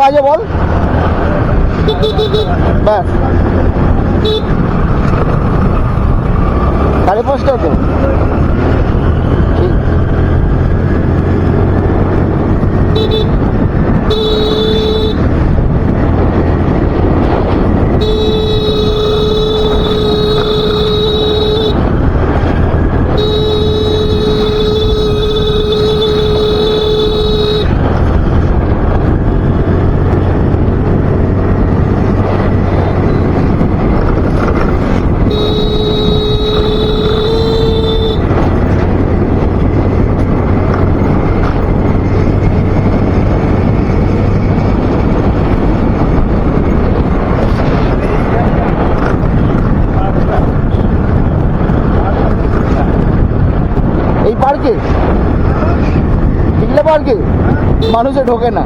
বাজে বল? ব্যাস 5:30 তো ঠিক। এই পার্কে, টিকলা পার্কে মানুষে ঢোকে না,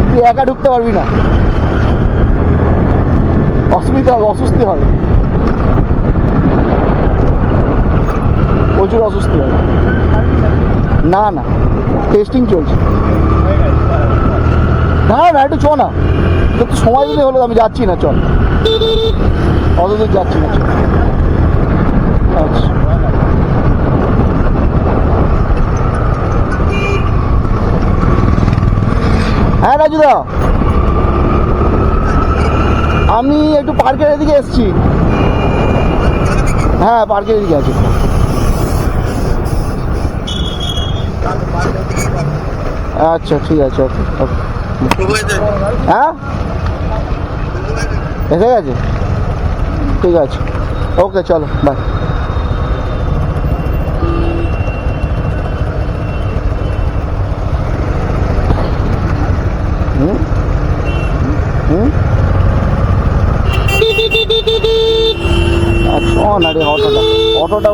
তুই একা ঢুকতে পারবি না, অসুবিধা হবে, অসুস্থি হবে, প্রচুর অসুস্থি হবে। না না টেস্টিং চলছে। না না একটু চ না, একটু সময় দিলে হলো, আমি যাচ্ছি না, চল অত দূর যাচ্ছি না, চল। আচ্ছা হ্যাঁ রাজুদা, আমি একটু পার্কের এদিকে এসছি। হ্যাঁ পার্কের এদিকে আছি। আচ্ছা ঠিক আছে, ওকে ওকে। হ্যাঁ এসে গেছে, ঠিক আছে, ওকে চলো বাই। হুম হুম আচ্ছা না রে, অটোটা অটোটা